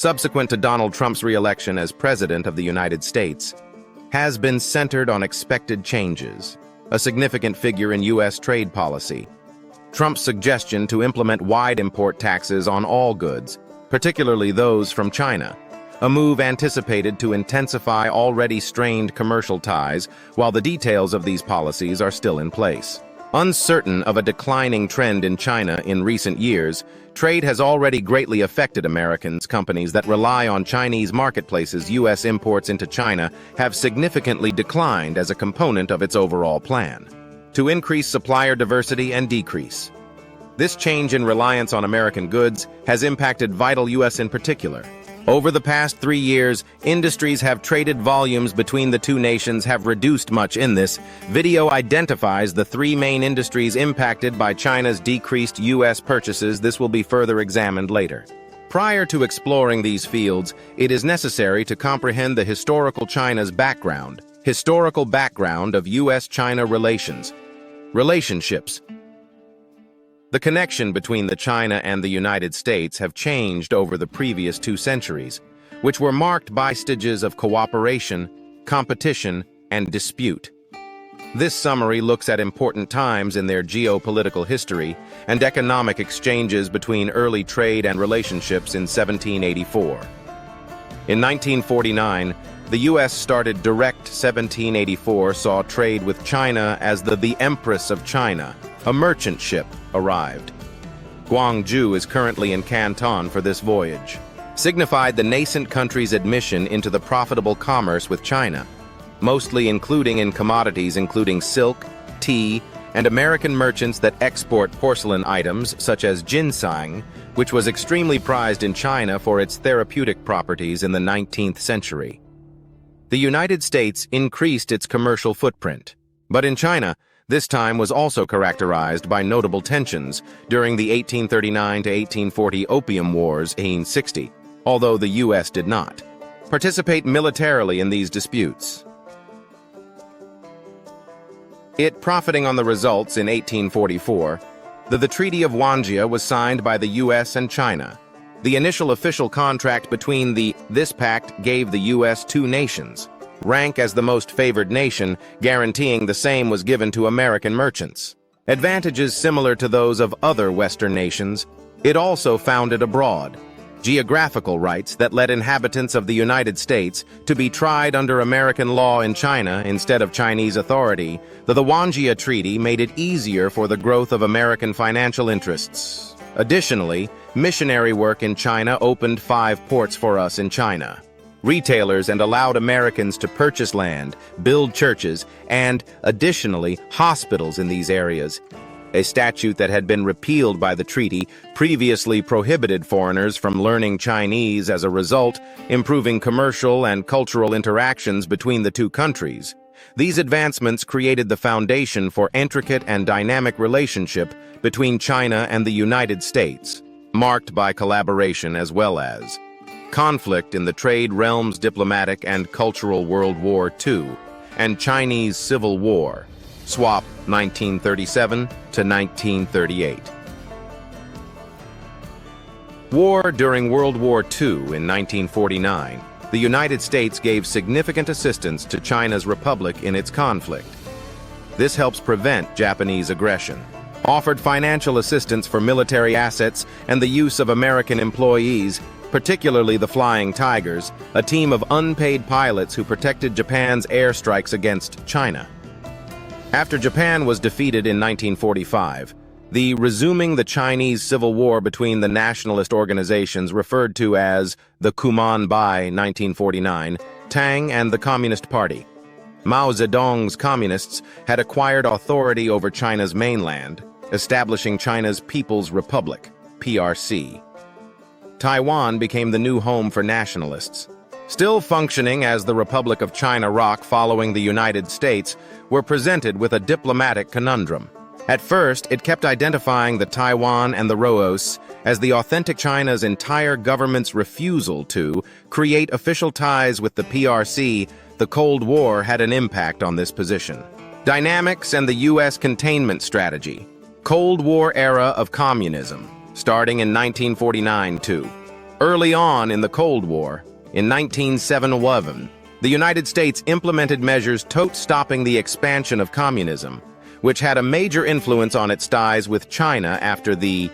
subsequent to Donald Trump's re-election as President of the United States, has been centered on expected changes, a significant figure in U.S. trade policy. Trump's suggestion to implement wide import taxes on all goods, particularly those from China, a move anticipated to intensify already strained commercial ties while the details of these policies are still in place. Uncertain of a declining trend in China in recent years, trade has already greatly affected Americans. Companies that rely on Chinese marketplaces. U.S. imports into China have significantly declined as a component of its overall plan to increase supplier diversity and decrease. This change in reliance on American goods has impacted vital U.S. in particular. Over the past 3 years, industries have traded volumes between the two nations have reduced much. In this video identifies the 3 main industries impacted by China's decreased U.S. purchases. This will be further examined later. Prior to exploring these fields, it is necessary to comprehend the historical background of U.S.-China relationships. The connection between China and the United States have changed over the previous 2 centuries, which were marked by stages of cooperation, competition, and dispute. This summary looks at important times in their geopolitical history and economic exchanges between early trade and relationships in 1784. In 1949, the U.S. started direct. 1784 saw trade with China as the Empress of China, a merchant ship, arrived. Guangzhou is currently in Canton for this voyage. Signified the nascent country's admission into the profitable commerce with China, mostly including in commodities including silk, tea, and American merchants that export porcelain items such as ginseng, which was extremely prized in China for its therapeutic properties in the 19th century. The United States increased its commercial footprint, but in China, this time was also characterized by notable tensions during the 1839 to 1840 Opium Wars 1860, although the U.S. did not participate militarily in these disputes. It profiting on the results in 1844, the Treaty of Wanjia was signed by the U.S. and China. The initial official contract between this pact gave the U.S. 2 nations rank as the most favored nation, guaranteeing the same was given to American merchants. Advantages similar to those of other Western nations. It also founded abroad geographical rights that led inhabitants of the United States to be tried under American law in China instead of Chinese authority. The Wanjia Treaty made it easier for the growth of American financial interests. Additionally, missionary work in China opened 5 ports for us in China. Retailers and allowed Americans to purchase land, build churches, and, additionally, hospitals in these areas. A statute that had been repealed by the treaty previously prohibited foreigners from learning Chinese, as a result, improving commercial and cultural interactions between the 2 countries. These advancements created the foundation for intricate and dynamic relationship between China and the United States, marked by collaboration as well as conflict in the trade realms. Diplomatic and cultural. World War II and Chinese Civil War, swap 1937 to 1938. War. During World War II in 1949, the United States gave significant assistance to China's republic in its conflict. This helps prevent Japanese aggression, offered financial assistance for military assets and the use of American employees, particularly the Flying Tigers, a team of unpaid pilots who protected Japan's airstrikes against China. After Japan was defeated in 1945, resuming the Chinese Civil War between the nationalist organizations referred to as the Kuomintang 1949, Tang and the Communist Party. Mao Zedong's communists had acquired authority over China's mainland, establishing China's People's Republic, PRC. Taiwan became the new home for nationalists. Still functioning as the Republic of China, ROC following the United States, were presented with a diplomatic conundrum. At first, it kept identifying the Taiwan and the ROC as the authentic China's entire government's refusal to create official ties with the PRC. The Cold War had an impact on this position. Dynamics and the U.S. containment strategy. Cold War era of communism, starting in 1949 too. Early on in the Cold War, in 1911, the United States implemented measures stopping the expansion of communism, which had a major influence on its ties with China after the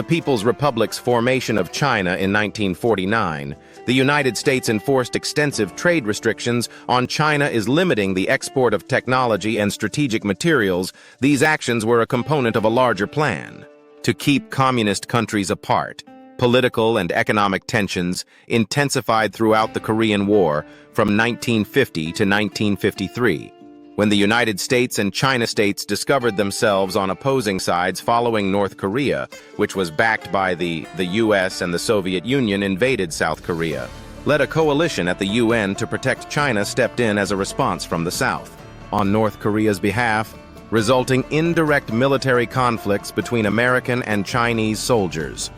People's Republic's formation of China in 1949. The United States enforced extensive trade restrictions on China is limiting the export of technology and strategic materials. These actions were a component of a larger plan to keep communist countries apart. Political and economic tensions intensified throughout the Korean War from 1950 to 1953. When the United States and China states discovered themselves on opposing sides following North Korea, which was backed by the US and the Soviet Union, invaded South Korea, led a coalition at the UN to protect China stepped in as a response from the South, on North Korea's behalf, resulting indirect military conflicts between American and Chinese soldiers.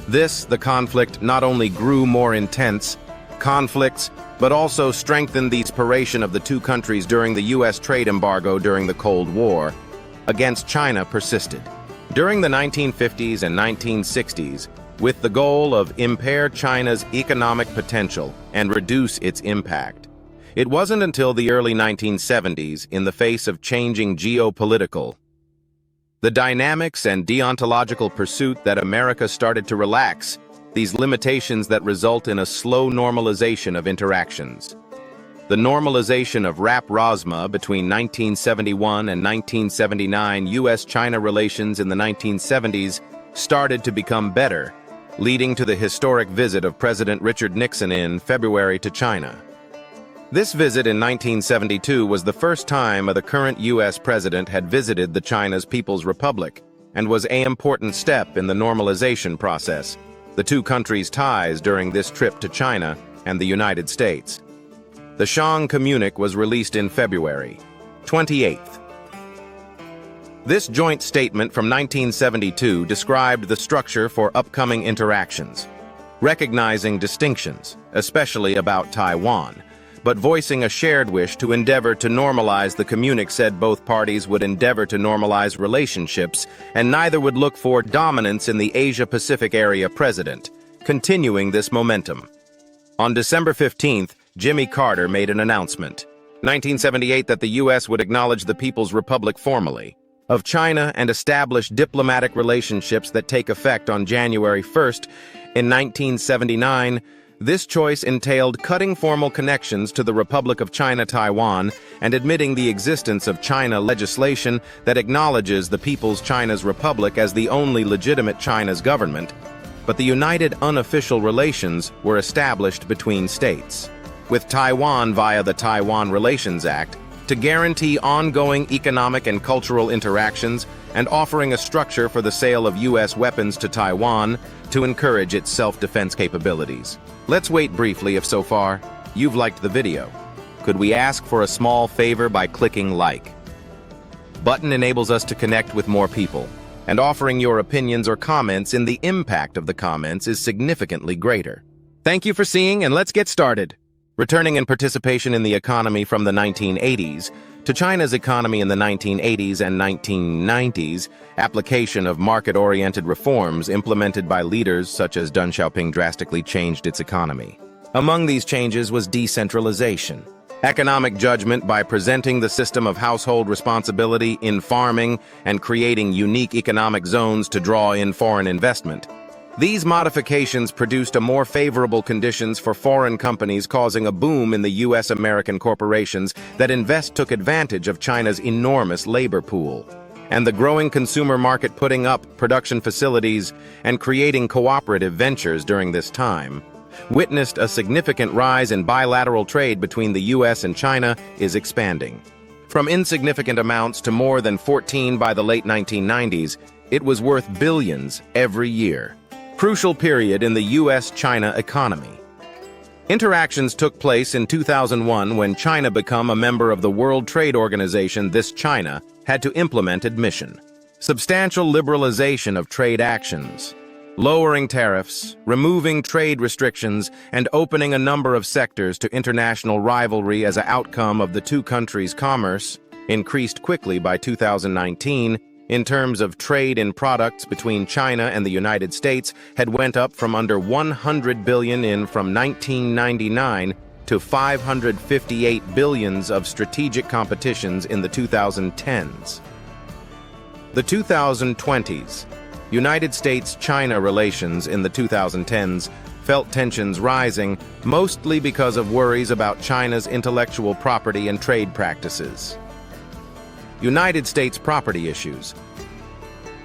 The conflict not only grew more intense, but also strengthened the separation of the two countries during the U.S. trade embargo during the Cold War against China persisted. During the 1950s and 1960s, with the goal of impair China's economic potential and reduce its impact. It wasn't until the early 1970s, in the face of changing geopolitical, the dynamics and deontological pursuit, that America started to relax these limitations that result in a slow normalization of interactions. The normalization of RAP-ROSMA between 1971 and 1979 U.S.-China relations in the 1970s started to become better, leading to the historic visit of President Richard Nixon in February to China. This visit in 1972 was the first time the current U.S. president had visited the China's People's Republic and was an important step in the normalization process. The two countries' ties during this trip to China and the United States. The Shang Communique was released in February 28th. This joint statement from 1972 described the structure for upcoming interactions, recognizing distinctions, especially about Taiwan, but voicing a shared wish to endeavor to normalize. The communique said both parties would endeavor to normalize relationships and neither would look for dominance in the Asia-Pacific area president, continuing this momentum. On December 15th, Jimmy Carter made an announcement, 1978, that the U.S. would acknowledge the People's Republic formally of China and establish diplomatic relationships that take effect on January 1st. In 1979, this choice entailed cutting formal connections to the Republic of China Taiwan and admitting the existence of China legislation that acknowledges the People's China's Republic as the only legitimate China's government, but the united unofficial relations were established between states, with Taiwan via the Taiwan Relations Act, to guarantee ongoing economic and cultural interactions and offering a structure for the sale of U.S. weapons to Taiwan to encourage its self-defense capabilities. Let's wait briefly if so far you've liked the video. Could we ask for a small favor by clicking like? Button enables us to connect with more people, and offering your opinions or comments in the impact of the comments is significantly greater. Thank you for seeing, and let's get started. Returning in participation in the economy from the 1980s to China's economy in the 1980s and 1990s, application of market-oriented reforms implemented by leaders such as Deng Xiaoping drastically changed its economy. Among these changes was decentralization, economic judgment by presenting the system of household responsibility in farming and creating unique economic zones to draw in foreign investment. These modifications produced a more favorable conditions for foreign companies, causing a boom in the U.S.-American corporations that took advantage of China's enormous labor pool, and the growing consumer market, putting up production facilities and creating cooperative ventures during this time. Witnessed a significant rise in bilateral trade between the U.S. and China is expanding. From insignificant amounts to more than 14 by the late 1990s, it was worth billions every year. Crucial period in the U.S.-China economy. Interactions took place in 2001 when China became a member of the World Trade Organization. China had to implement admission. Substantial liberalization of trade actions, lowering tariffs, removing trade restrictions, and opening a number of sectors to international rivalry as an outcome of the two countries' commerce increased quickly by 2019, in terms of trade in products between China and the United States, had went up from under $100 billion from 1999 to $558 billion of strategic competitions in the 2010s. The 2020s. United States-China relations in the 2010s felt tensions rising, mostly because of worries about China's intellectual property and trade practices. United States property issues.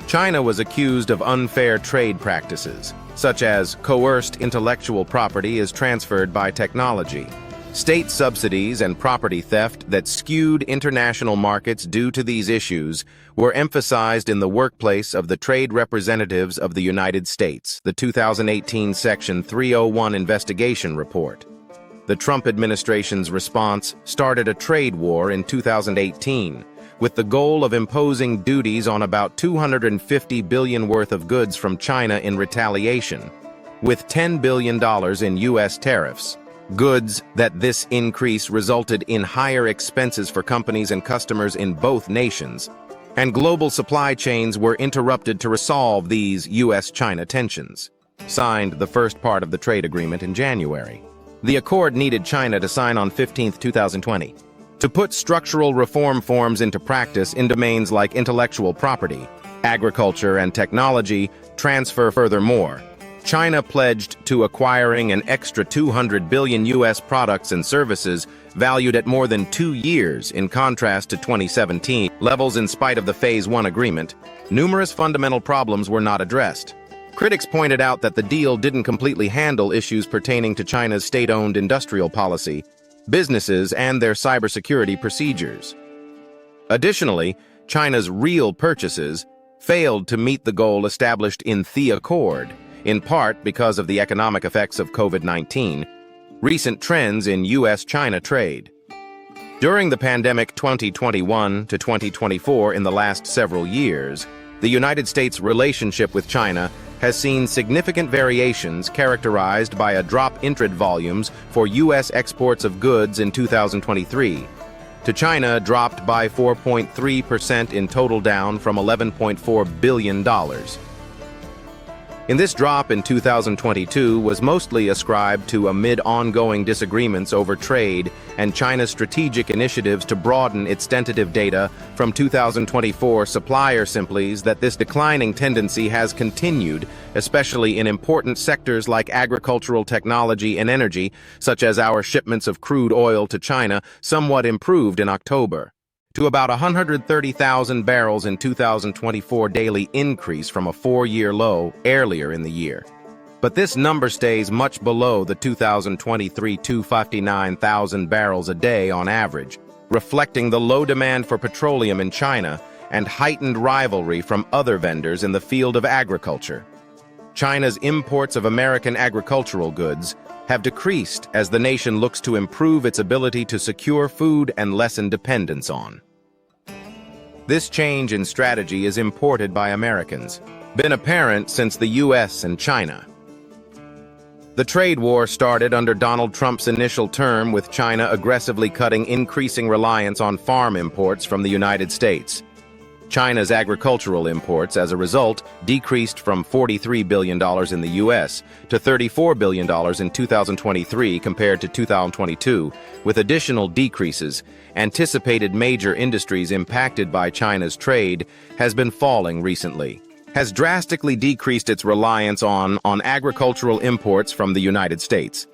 China was accused of unfair trade practices, such as coerced intellectual property is transferred by technology, state subsidies and property theft that skewed international markets. Due to these issues were emphasized in the workplace of the Trade Representatives of the United States, the 2018 Section 301 investigation report. The Trump administration's response started a trade war in 2018, with the goal of imposing duties on about $250 billion worth of goods from China in retaliation, with $10 billion in U.S. tariffs. Goods that this increase resulted in higher expenses for companies and customers in both nations, and global supply chains were interrupted to resolve these U.S.-China tensions. Signed the first part of the trade agreement in January. The accord needed China to sign on 15, 2020. To put structural reform forms into practice in domains like intellectual property, agriculture, and technology transfer. Furthermore, China pledged to acquiring an extra 200 billion U.S. products and services valued at more than 2 years in contrast to 2017 levels. In spite of the Phase 1 agreement, numerous fundamental problems were not addressed. Critics pointed out that the deal didn't completely handle issues pertaining to China's state-owned industrial policy, businesses, and their cybersecurity procedures. Additionally, China's real purchases failed to meet the goal established in the accord, in part because of the economic effects of COVID-19, recent trends in U.S.-China trade. During the pandemic 2021 to 2024, in the last several years, the United States' relationship with China has seen significant variations characterized by a drop in trade volumes for U.S. exports of goods in 2023. To China dropped by 4.3% in total, down from $11.4 billion. In this drop in 2022 was mostly ascribed to amid ongoing disagreements over trade and China's strategic initiatives to broaden its tentative data from 2024 supplier simplies that this declining tendency has continued, especially in important sectors like agricultural technology and energy, such as our shipments of crude oil to China, somewhat improved in October to about 130,000 barrels in 2024, daily increase from a 4-year low earlier in the year. But this number stays much below the 2023 259,000 barrels a day on average, reflecting the low demand for petroleum in China and heightened rivalry from other vendors in the field of agriculture. China's imports of American agricultural goods have decreased as the nation looks to improve its ability to secure food and lessen dependence on. This change in strategy is imported by Americans, been apparent since the U.S. and China. The trade war started under Donald Trump's initial term, with China aggressively cutting increasing reliance on farm imports from the United States. China's agricultural imports, as a result, decreased from $43 billion in the U.S. to $34 billion in 2023 compared to 2022, with additional decreases. Anticipated major industries impacted by China's trade has been falling recently, has drastically decreased its reliance on agricultural imports from the United States,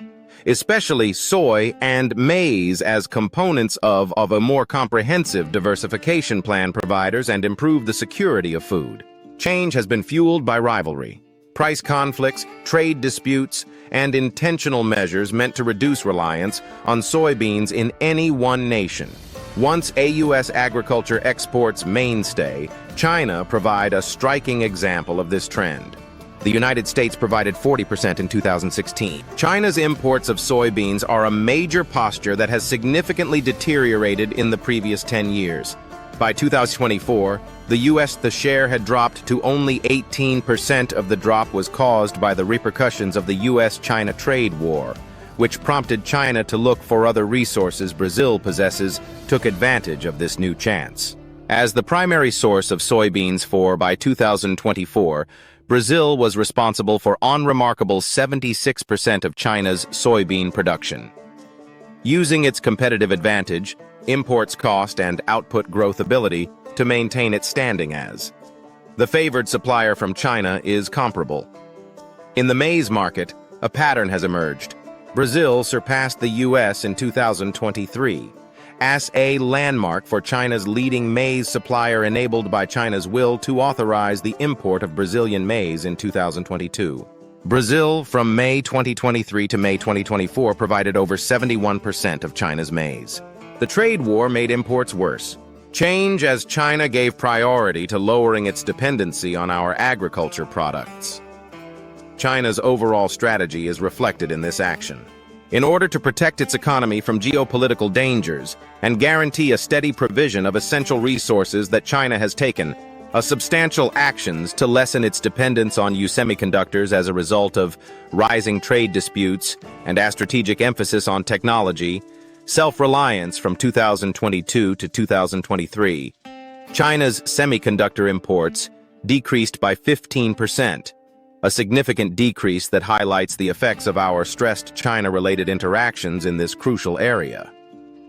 especially soy and maize as components of a more comprehensive diversification plan providers and improve the security of food. Change has been fueled by rivalry, price conflicts, trade disputes, and intentional measures meant to reduce reliance on soybeans in any one nation. Once a U.S. agriculture exports mainstay, China provide a striking example of this trend. The United States provided 40% in 2016. China's imports of soybeans are a major posture that has significantly deteriorated in the previous 10 years. By 2024, the share had dropped to only 18%. Of the drop was caused by the repercussions of the U.S.-China trade war, which prompted China to look for other resources Brazil possesses, took advantage of this new chance. As the primary source of soybeans by 2024, Brazil was responsible for unremarkable 76% of China's soybean production. Using its competitive advantage, imports cost and output growth ability to maintain its standing as the favored supplier from China is comparable. In the maize market, a pattern has emerged. Brazil surpassed the U.S. in 2023 as a landmark for China's leading maize supplier, enabled by China's will to authorize the import of Brazilian maize in 2022. Brazil, from May 2023 to May 2024, provided over 71% of China's maize. The trade war made imports worse. Change as China gave priority to lowering its dependency on our agriculture products. China's overall strategy is reflected in this action. In order to protect its economy from geopolitical dangers and guarantee a steady provision of essential resources, that China has taken substantial actions to lessen its dependence on semiconductors as a result of rising trade disputes and a strategic emphasis on technology, self-reliance from 2022 to 2023. China's semiconductor imports decreased by 15%. A significant decrease that highlights the effects of our stressed China-related interactions in this crucial area.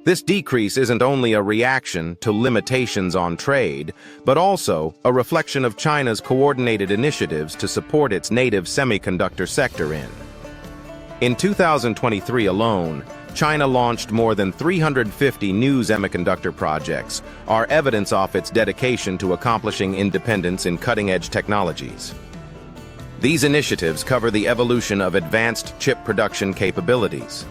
This decrease isn't only a reaction to limitations on trade, but also a reflection of China's coordinated initiatives to support its native semiconductor sector In 2023 alone, China launched more than 350 new semiconductor projects, are evidence of its dedication to accomplishing independence in cutting-edge technologies. These initiatives cover the evolution of advanced chip production capabilities,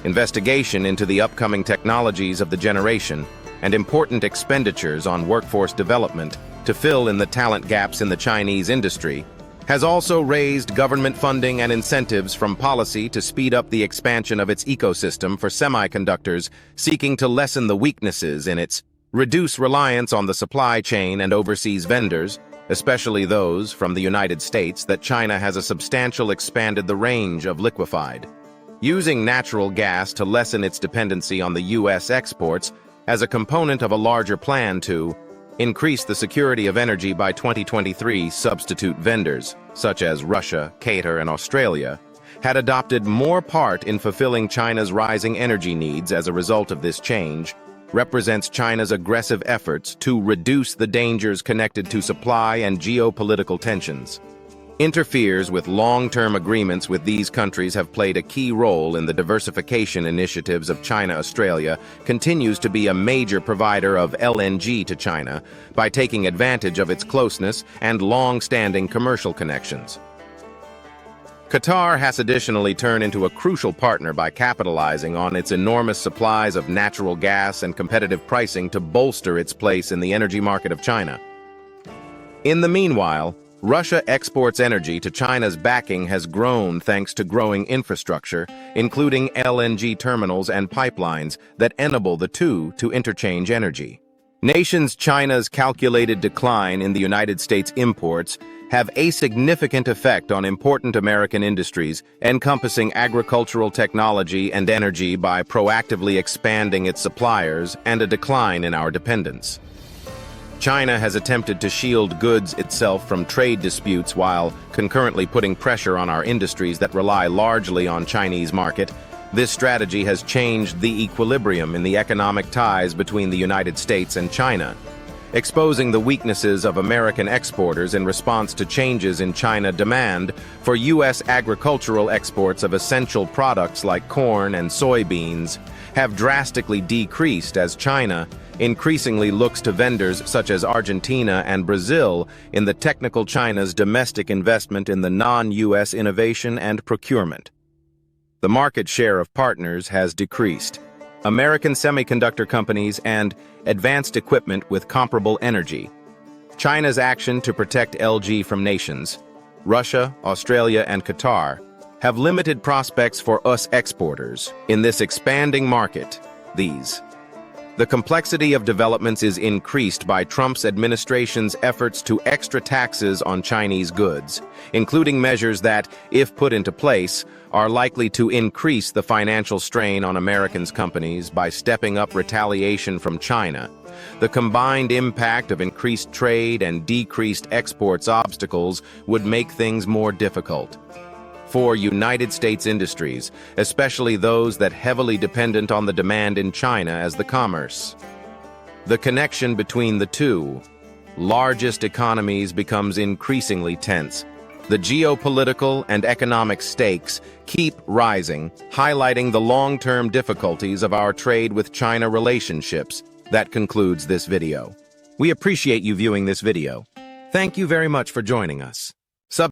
investigation into the upcoming technologies of the generation, and important expenditures on workforce development to fill in the talent gaps in the Chinese industry, has also raised government funding and incentives from policy to speed up the expansion of its ecosystem for semiconductors, seeking to lessen the weaknesses in its reduce reliance on the supply chain and overseas vendors, especially those from the United States, that China has expanded the range of liquefied, using natural gas to lessen its dependency on the U.S. exports as a component of a larger plan to increase the security of energy by 2023. Substitute vendors, such as Russia, Qatar, and Australia, had adopted more part in fulfilling China's rising energy needs. As a result of this change, represents China's aggressive efforts to reduce the dangers connected to supply and geopolitical tensions. Interferes with long-term agreements with these countries have played a key role in the diversification initiatives of China. Australia continues to be a major provider of LNG to China by taking advantage of its closeness and long-standing commercial connections. Qatar has additionally turned into a crucial partner by capitalizing on its enormous supplies of natural gas and competitive pricing to bolster its place in the energy market of China. In the meanwhile, Russia exports energy to China's backing has grown thanks to growing infrastructure, including LNG terminals and pipelines that enable the two to interchange energy. China's calculated decline in the United States imports have a significant effect on important American industries, encompassing agricultural technology and energy, by proactively expanding its suppliers and a decline in our dependence. China has attempted to shield goods itself from trade disputes while concurrently putting pressure on our industries that rely largely on Chinese market. This strategy has changed the equilibrium in the economic ties between the United States and China, exposing the weaknesses of American exporters in response to changes in China demand for U.S. agricultural exports of essential products like corn and soybeans have drastically decreased as China increasingly looks to vendors such as Argentina and Brazil in the technical China's domestic investment in the non-U.S. innovation and procurement. The market share of partners has decreased. American semiconductor companies and advanced equipment with comparable energy. China's action to protect LG from nations, Russia, Australia, and Qatar, have limited prospects for us exporters in this expanding market. The complexity of developments is increased by Trump's administration's efforts to extra taxes on Chinese goods, including measures that, if put into place, are likely to increase the financial strain on Americans' companies by stepping up retaliation from China. The combined impact of increased trade and decreased exports obstacles would make things more difficult for United States industries, especially those that heavily dependent on the demand in China as the commerce. The connection between the two largest economies becomes increasingly tense. The geopolitical and economic stakes keep rising, highlighting the long-term difficulties of our trade with China relationships. That concludes this video. We appreciate you viewing this video. Thank you very much for joining us.